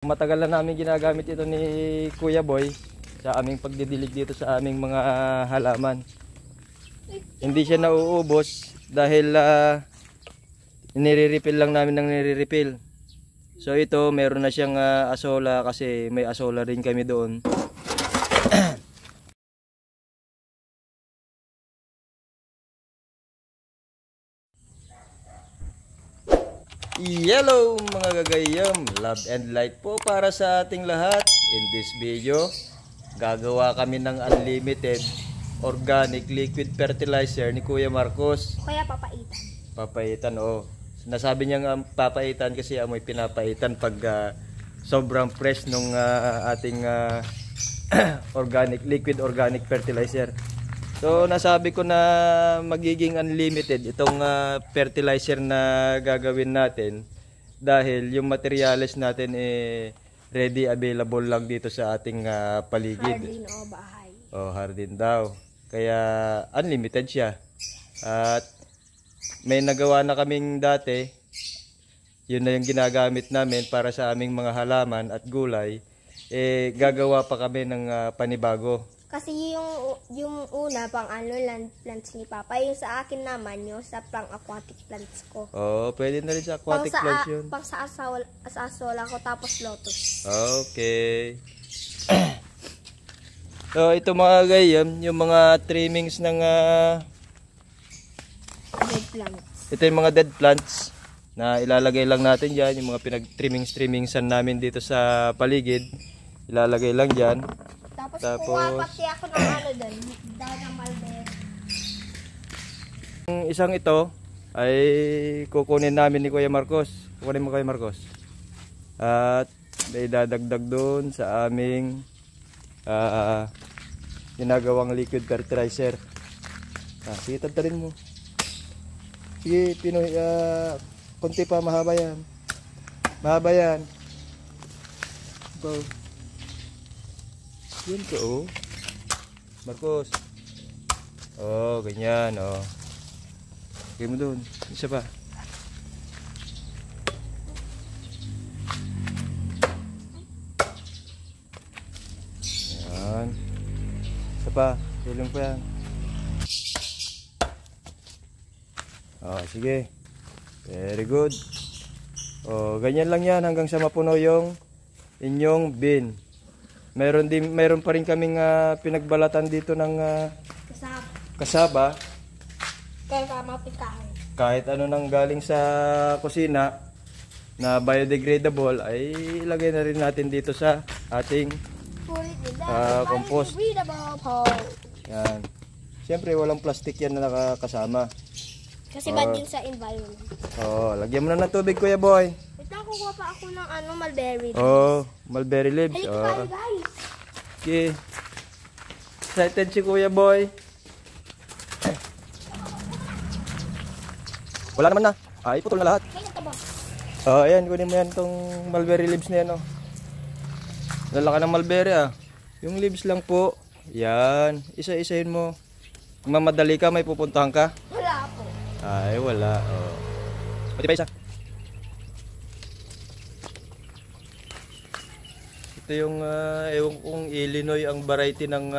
Matagal na namin ginagamit ito ni Kuya Boy sa aming pagdidilig dito sa aming mga halaman. Hindi siya nauubos dahil nire-refill lang namin ng nire-refill. So ito meron na siyang asola kasi may asola rin kami doon. Hello mga gagayam, love and light po para sa ating lahat. In this video, gagawa kami ng unlimited organic liquid fertilizer ni Kuya Marcos. Kaya papaitan. Papaitan, oh. Nasabi niya papaitan kasi amoy pinapaitan pag sobrang fresh nung ating liquid organic fertilizer. So nasabi ko na magiging unlimited itong fertilizer na gagawin natin dahil yung materials natin ready available lang dito sa ating paligid. Hardin o bahay. Oh, hardin daw. Kaya unlimited siya. At may nagawa na kaming dati. Yun na yung ginagamit namin para sa aming mga halaman at gulay. Gagawa pa kami ng panibago. Kasi yung una pang land plants ni Papa, yung sa akin naman yung sa pang aquatic plants ko. Oh, pwede na rin sa aquatic plants yun. Pang sa asola ko tapos lotus. Okay. So ito mga gayam, yung mga trimmings ng dead plants. Ito yung mga dead plants na ilalagay lang natin dyan, yung mga pinag-trimmingsan namin dito sa paligid. Ilalagay lang dyan. Tapos kuha pati ako ng ano doon, daw ng mulberry. Yung isang ito ay kukunin namin ni Kuya Marcos. Kukunin mo Kuya Marcos. At may dadagdag doon sa aming ginagawang liquid fertilizer. Sige, tadtarin mo. Sige, Pinoy, konti pa, mahaba yan. Mahaba yan. Go. Yun ko, oh. Marcos. Oh, ganyan, oh. Lagay mo doon. Isa pa. Yan. Isa pa. Tulong pa yan. Oh, sige. Very good. Oh, ganyan lang yan hanggang sa mapuno yung inyong bin. Meron pa rin kaming pinagbalatan dito ng kasaba. Kaya mapikain. Kahit ano nang galing sa kusina na biodegradable ay ilagay na rin natin dito sa ating compost. Yan. Siyempre walang plastic yan na nakakasama. Kasi bad yun sa environment. Oh, lagyan mo na ng tubig Kuya Boy. Kukuha pa ako ng mulberry leaves. Oh, mulberry leaves. Halika guys. Okay. Excited si Kuya Boy. Wala naman na. Ay, putol na lahat. Oh, ayan, kunin mo yan tong mulberry leaves na yan, oh. Lalaki ng mulberry, ah. Yung leaves lang po. Yan. Isa-isahin mo. Mamadali ka, may pupuntahan ka? Wala po. Ay, wala. Oh. Pati pa isa. Ito yung ewan kong Illinois ang variety ng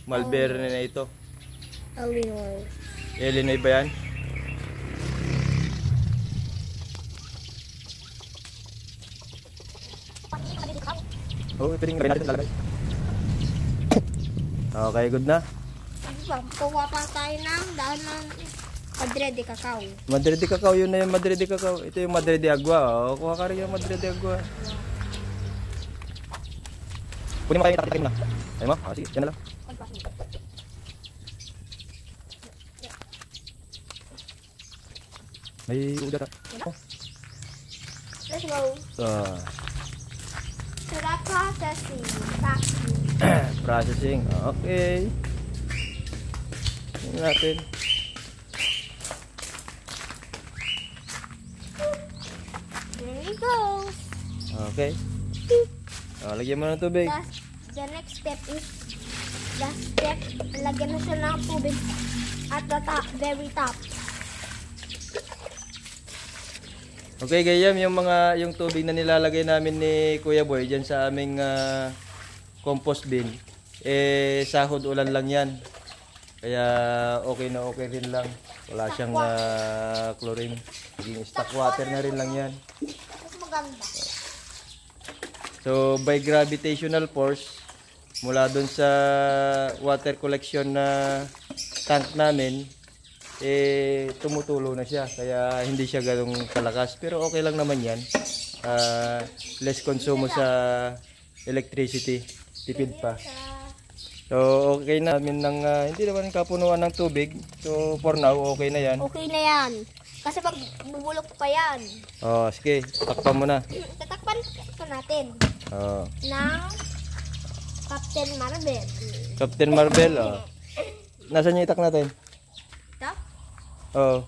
mulberry na ito. Illinois. Illinois ba yan? Oh, ito rin gawin natin talaga. Okay, good na. Kuha pa tayo ng dahon ng Madre de Cacao. Madre de Cacao, yun na yung Madre de Cacao. Ito yung Madre de Agua. Oh, kuha ka rin yung Madre de Agua. Kunin mo kayo, itakin mo na. Ayaw mo? Sige, yan na lang. May ugat. Oh. Let's go. Tara, processing. Processing. Okay. Tingnan natin. There we go. Okay. Lagyan mo ng tubig. The next step is lagyan na siya ng tubig at the top, very top. Okay, gayam yung tubig na nilalagay namin ni Kuya Boy diyan sa aming compost bin. Sahod ulan lang 'yan. Kaya okay na okay rin lang. Wala siyang chlorine. Naging stock water na rin lang 'yan. Mas maganda. So by gravitational force mula doon sa water collection na tank namin, tumutulo na siya, kaya hindi siya ganong kalakas, pero okay lang naman yan. Less konsumo sa electricity, tipid pa. So okay na namin ng hindi naman kapunuan ng tubig, so for now okay na yan. Okay na yan, kasi pag bubulok pa yan. Sige, takpan mo na. Tatakpan ito natin ng Captain Marvel. Captain Marvel, nasaan yung itak natin? Okay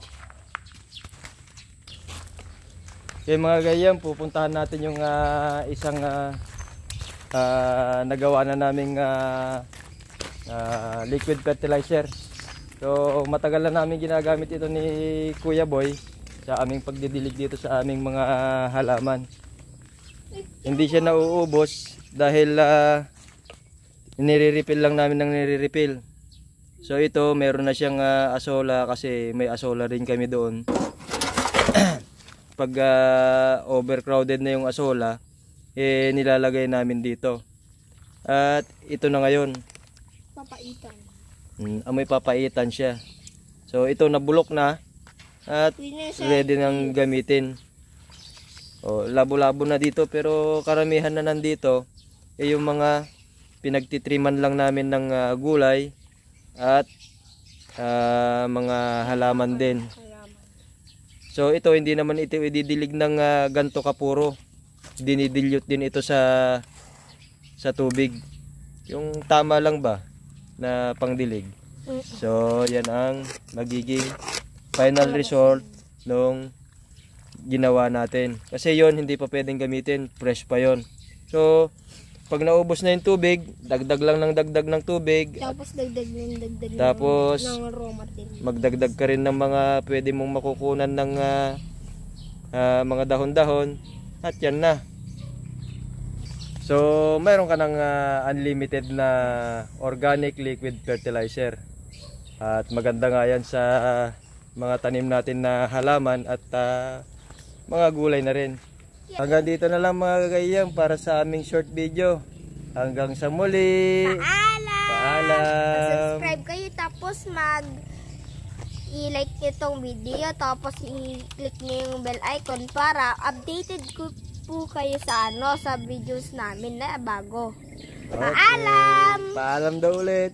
mga gayam, pupuntahan natin yung isang nagawa na naming liquid fertilizer. So matagal na namin ginagamit ito ni Kuya Boy sa aming pagdidilig dito sa aming mga halaman. Hindi siya nauubos dahil nire-refill lang namin ng nire-refill. So ito, meron na siyang asola kasi may asola rin kami doon. Pag overcrowded na yung asola, nilalagay namin dito. At ito na ngayon. Papaitan. Amoy papaitan siya. So ito nabulok na at ready nang gamitin. Labo-labo na dito, pero karamihan na nandito yung mga pinagtitriman lang namin ng gulay at mga halaman din. So ito hindi naman ito ididilig ng ganto kapuro. Dinidilute din ito sa tubig. Yung tama lang ba na pangdilig. So yan ang magiging final result nung ginawa natin. Kasi yon hindi pa pwedeng gamitin, fresh pa yon. So pag naubos na yung tubig, dagdag lang ng dagdag ng tubig. Tapos dagdag tapos ng raw material. Magdagdag ka rin ng mga pwede mong makukunan ng mga dahon-dahon at yan na. So mayroon ka ng unlimited na organic liquid fertilizer. At maganda nga yan sa mga tanim natin na halaman at mga gulay na rin. Hanggang dito na lang mga kagayam para sa aming short video. Hanggang sa muli. Paalam. Subscribe kayo tapos i-like itong video tapos i-click niyo yung bell icon para updated po kayo sa sa videos namin na bago. Okay. Paalam. Paalam daw ulit.